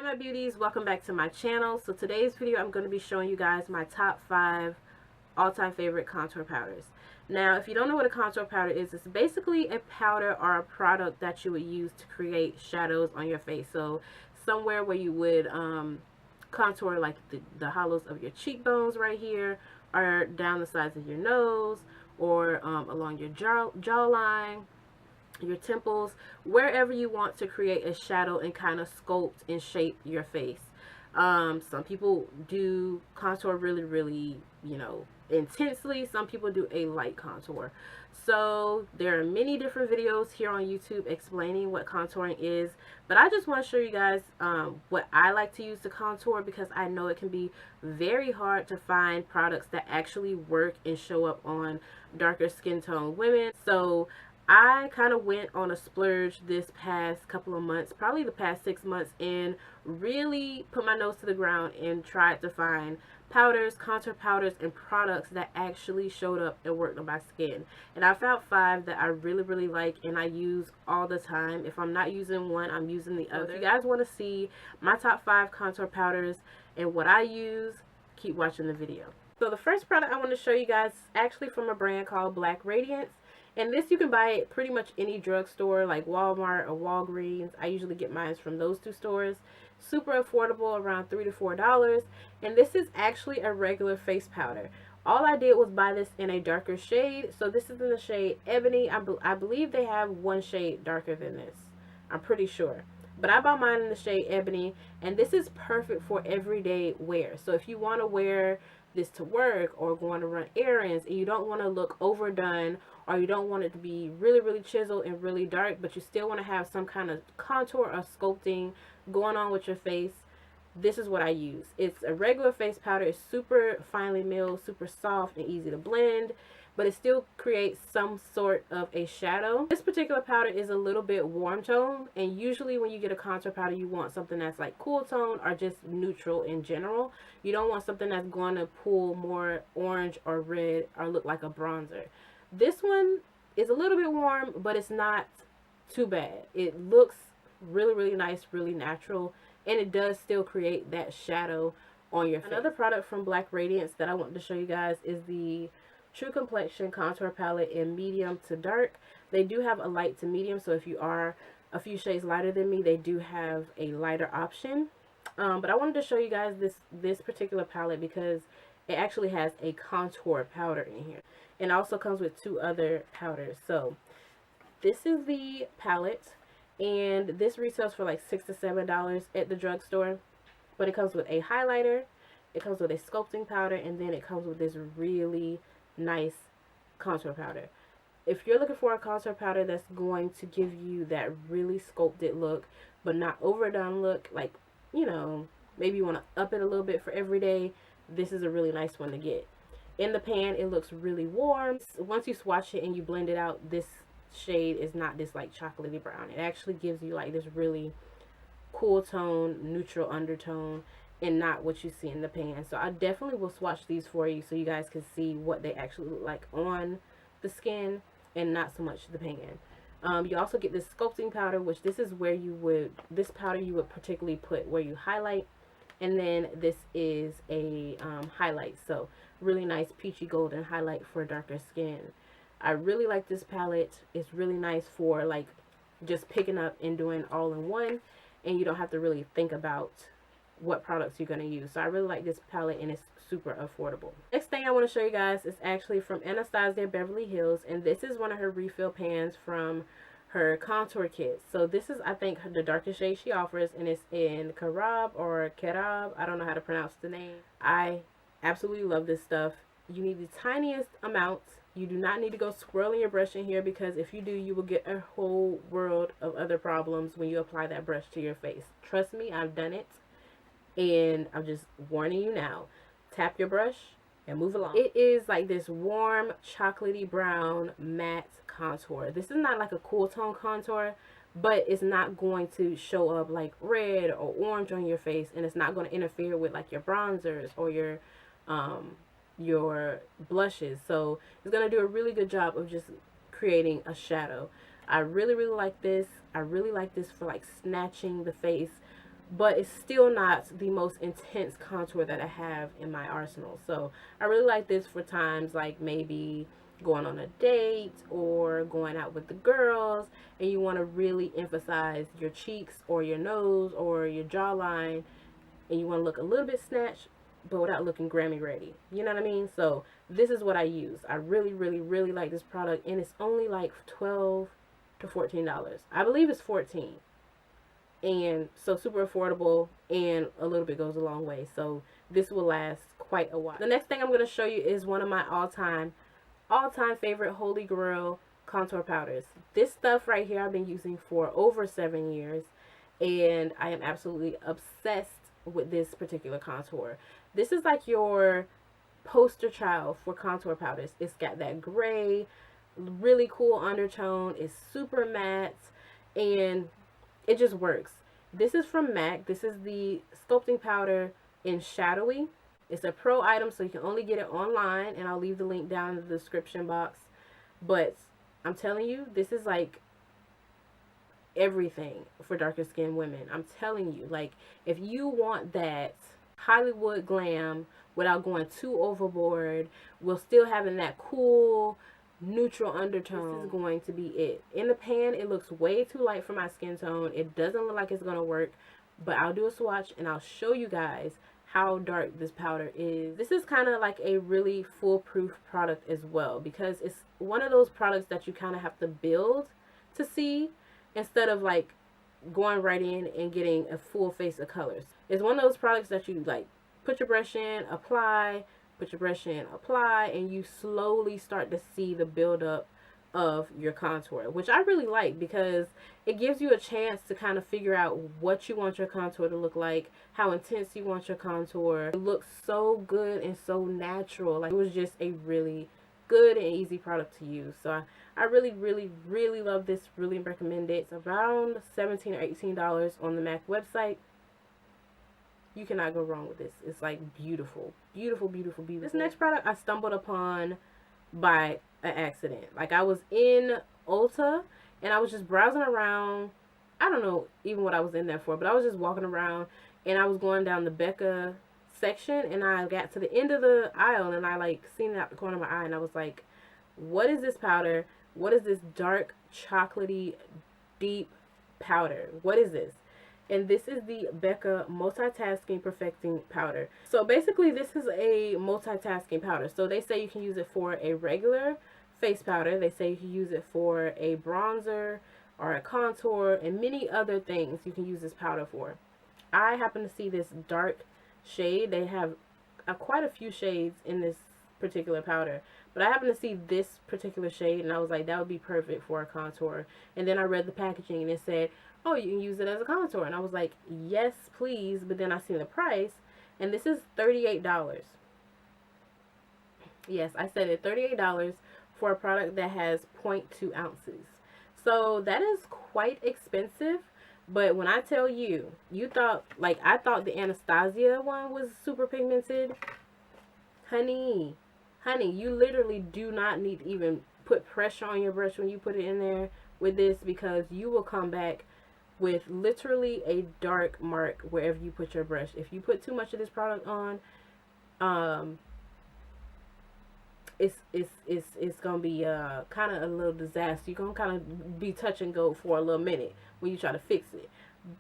my beauties, welcome back to my channel. So today's video I'm going to be showing you guys my top 5 all-time favorite contour powders. Now if you don't know what a contour powder is, it's basically a powder or a product that you would use to create shadows on your face. So somewhere where you would contour like the hollows of your cheekbones right here, or down the sides of your nose, or along your jawline, your temples, wherever you want to create a shadow and kind of sculpt and shape your face. Some people do contour really, intensely. Some people do a light contour. So there are many different videos here on YouTube explaining what contouring is, but I just want to show you guys what I like to use to contour, because I know it can be very hard to find products that actually work and show up on darker skin tone women. So I kind of went on a splurge this past couple of months, probably the past 6 months, and really put my nose to the ground and tried to find powders, contour powders, and products that actually showed up and worked on my skin. And I found 5 that I really like and I use all the time. If I'm not using one, I'm using the other. If you guys want to see my top 5 contour powders and what I use, keep watching the video. So the first product I want to show you guys is actually from a brand called Radiance. And this you can buy at pretty much any drugstore like Walmart or Walgreens. I usually get mine from those 2 stores. Super affordable, around $3 to $4. And this is actually a regular face powder. All I did was buy this in a darker shade. So this is in the shade Ebony. I believe they have one shade darker than this. I'm pretty sure. But I bought mine in the shade Ebony. And this is perfect for everyday wear. So if you want to wear this to work or going to run errands and you don't want to look overdone, or you don't want it to be really chiseled and really dark, but you still want to have some kind of contour or sculpting going on with your face, this is what I use. It's a regular face powder. It's super finely milled, super soft and easy to blend, but it still creates some sort of a shadow. This particular powder is a little bit warm tone, and usually when you get a contour powder, you want something that's like cool tone or just neutral in general. You don't want something that's going to pull more orange or red or look like a bronzer. This one is a little bit warm, but it's not too bad. It looks really nice, really natural, and it does still create that shadow on your face. Another product from Radiance that I want to show you guys is the True Complexion Contour Palette in medium to dark. They do have a light to medium, so if you are a few shades lighter than me, they do have a lighter option. But I wanted to show you guys this particular palette because it actually has a contour powder in here. And also comes with 2 other powders. So this is the palette, and this retails for like $6 to $7 at the drugstore. But it comes with a highlighter, it comes with a sculpting powder, and then it comes with this really nice contour powder. If you're looking for a contour powder that's going to give you that really sculpted look, but not overdone look, like, maybe you want to up it a little bit for every day, this is a really nice one to get. In the pan, it looks really warm. Once you swatch it and you blend it out, this shade is not this like chocolatey brown. It actually gives you like this really cool tone, neutral undertone, and not what you see in the pan. So I definitely will swatch these for you so you guys can see what they actually look like on the skin and not so much the pan. You also get this sculpting powder, which this is where this powder you would particularly put where you highlight. And then this is a highlight, so really nice peachy golden highlight for darker skin. I really like this palette. It's really nice for like just picking up and doing all in one, and you don't have to really think about what products you're going to use. So I really like this palette, and it's super affordable. Next thing I want to show you guys is actually from Anastasia Beverly Hills, and this is one of her refill pans from her contour kit. So this is, I think, the darkest shade she offers, and it's in Carob or Carob. I don't know how to pronounce the name. I absolutely love this stuff. You need the tiniest amounts. You do not need to go swirling your brush in here, because if you do, you will get a whole world of other problems when you apply that brush to your face. Trust me, I've done it, and I'm just warning you now. Tap your brush and move along. It is like this warm chocolatey brown matte contour. This is not like a cool tone contour, but it's not going to show up like red or orange on your face, and it's not going to interfere with like your bronzers or your blushes. So it's going to do a really good job of just creating a shadow. I really like this. I really like this for like snatching the face but it's still not the most intense contour that I have in my arsenal. So I really like this for times like maybe going on a date or going out with the girls, and you want to really emphasize your cheeks or your nose or your jawline, and you want to look a little bit snatched but without looking Grammy ready. You know what I mean? So this is what I use. I really, really, really like this product, and it's only like $12 to $14. I believe it's 14. And so super affordable, and a little bit goes a long way. So this will last quite a while. The next thing I'm going to show you is one of my all-time favorite holy grail contour powders. This stuff right here I've been using for over 7 years, and I am absolutely obsessed with this particular contour. This is like your poster child for contour powders. It's got that gray, really cool undertone. It's super matte, and it just works. This is from MAC. This is the Sculpting Powder in Shadowy. It's a pro item, so you can only get it online, and I'll leave the link down in the description box. But I'm telling you, this is like everything for darker skinned women. I'm telling you, like, if you want that Hollywood glam without going too overboard, while still having that cool neutral undertone, this is going to be it. In the pan, it looks way too light for my skin tone. It doesn't look like it's going to work, but I'll do a swatch and I'll show you guys how dark this powder is. This is kind of like a really foolproof product as well, because it's one of those products that you kind of have to build to see, instead of like going right in and getting a full face of colors. It's one of those products that you like put your brush in, apply, put your brush in, apply, and you slowly start to see the buildup of your contour, which I really like, because it gives you a chance to kind of figure out what you want your contour to look like, how intense you want your contour. It looks so good and so natural. Like, it was just a really good and easy product to use. So I really, really, really love this. Really recommend it. It's around $17 or $18 on the MAC website. You cannot go wrong with this. It's like beautiful, beautiful, beautiful, beautiful. This next product I stumbled upon by an accident. Like, I was in Ulta and I was just browsing around. I don't know even what I was in there for, but I was just walking around and I was going down the Becca section, and I got to the end of the aisle and I like seen it out the corner of my eye, and I was like, what is this powder? What is this dark chocolatey deep powder? What is this? And this is the Becca Multitasking Perfecting Powder. So basically this is a multitasking powder. So they say you can use it for a regular face powder. They say you can use it for a bronzer or a contour, and many other things you can use this powder for. I happen to see this dark shade. They have quite a few shades in this particular powder, but I happen to see this particular shade, and I was like, that would be perfect for a contour. And then I read the packaging and it said, oh, you can use it as a contour, and I was like, yes please. But then I seen the price, and this is $38. Yes, I said it, $38 for a product that has 0.2 ounces. So that is quite expensive. But when I tell you, you thought, like, I thought the Anastasia one was super pigmented. Honey, you literally do not need to even put pressure on your brush when you put it in there with this, because you will come back with literally a dark mark wherever you put your brush. If you put too much of this product on, it's gonna be kind of a little disaster. You're gonna kind of be touch and go for a little minute when you try to fix it.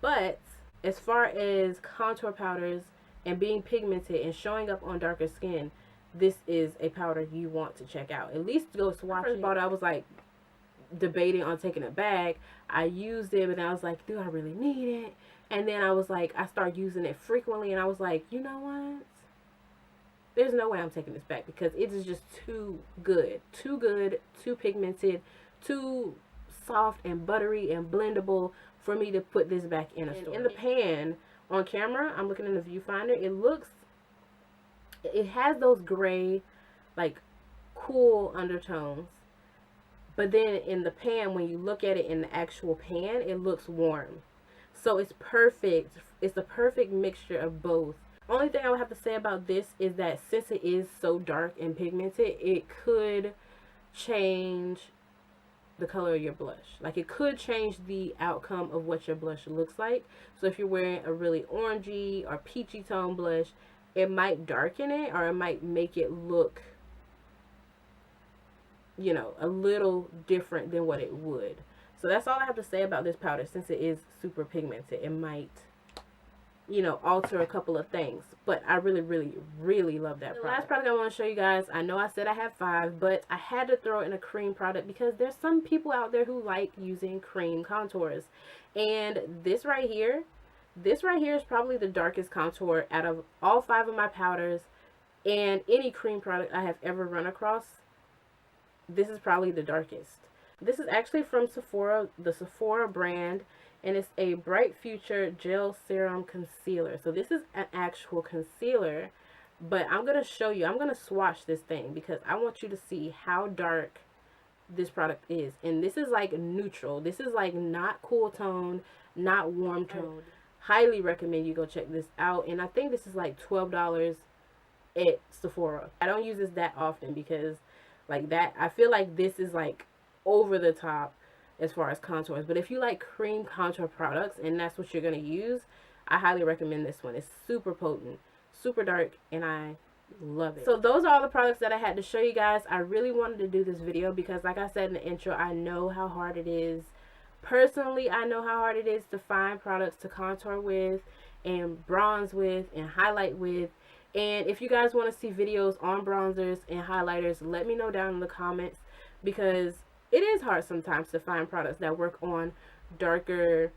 But as far as contour powders and being pigmented and showing up on darker skin, this is a powder you want to check out. At least go swatch it. I was like debating on taking it back. I used it, but then I was like, do I really need it? And then I was like, I started using it frequently, and I was like, you know what? There's no way I'm taking this back, because it is just too good, too pigmented, too soft and buttery and blendable for me to put this back in a store. In the pan on camera, I'm looking in the viewfinder, it has those gray, like, cool undertones. But then in the pan, when you look at it in the actual pan, it looks warm. So it's perfect. It's the perfect mixture of both. Only thing I would have to say about this is that since it is so dark and pigmented, it could change the color of your blush. Like, it could change the outcome of what your blush looks like. So if you're wearing a really orangey or peachy tone blush, it might darken it, or it might make it look, you know, a little different than what it would. So that's all I have to say about this powder. Since it is super pigmented, it might, you know, alter a couple of things. But I really, really, really love that product. The last product I want to show you guys, I know I said I have 5, but I had to throw in a cream product because there's some people out there who like using cream contours. And this right here is probably the darkest contour out of all 5 of my powders and any cream product I have ever run across. This is probably the darkest. This is actually from Sephora, the Sephora brand, and it's a Bright Future Gel Serum Concealer. So this is an actual concealer, but I'm going to show you, I'm going to swatch this thing because I want you to see how dark this product is. And this is like neutral. This is like not cool tone, not warm tone. Highly recommend you go check this out. And I think this is like $12 at Sephora. I don't use this that often because like that, I feel like this is like over the top as far as contours. But if you like cream contour products and that's what you're going to use, I highly recommend this one. It's super potent, super dark, and I love it. So those are all the products that I had to show you guys. I really wanted to do this video because, like I said in the intro, I know how hard it is. Personally, I know how hard it is to find products to contour with and bronze with and highlight with. And if you guys want to see videos on bronzers and highlighters, let me know down in the comments, because it is hard sometimes to find products that work on darker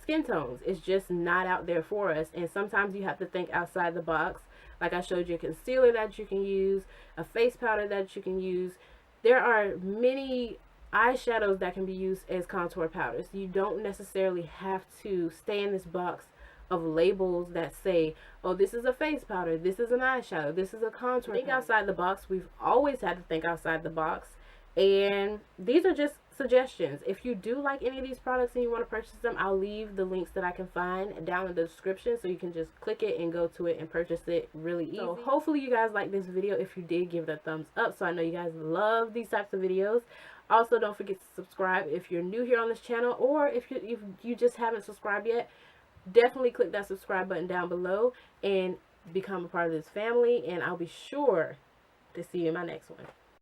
skin tones. It's just not out there for us, and sometimes you have to think outside the box. Like I showed you a concealer that you can use, a face powder that you can use. There are many eyeshadows that can be used as contour powders. You don't necessarily have to stay in this box of labels that say, oh, this is a face powder, this is an eyeshadow, this is a contour. Think outside the box. We've always had to think outside the box. And these are just suggestions. If you do like any of these products and you want to purchase them, I'll leave the links that I can find down in the description, so you can just click it and go to it and purchase it really easy. So hopefully you guys like this video. If you did, give it a thumbs up, so I know you guys love these types of videos. Also, don't forget to subscribe if you're new here on this channel, or if you just haven't subscribed yet. Definitely click that subscribe button down below and become a part of this family, and I'll be sure to see you in my next one.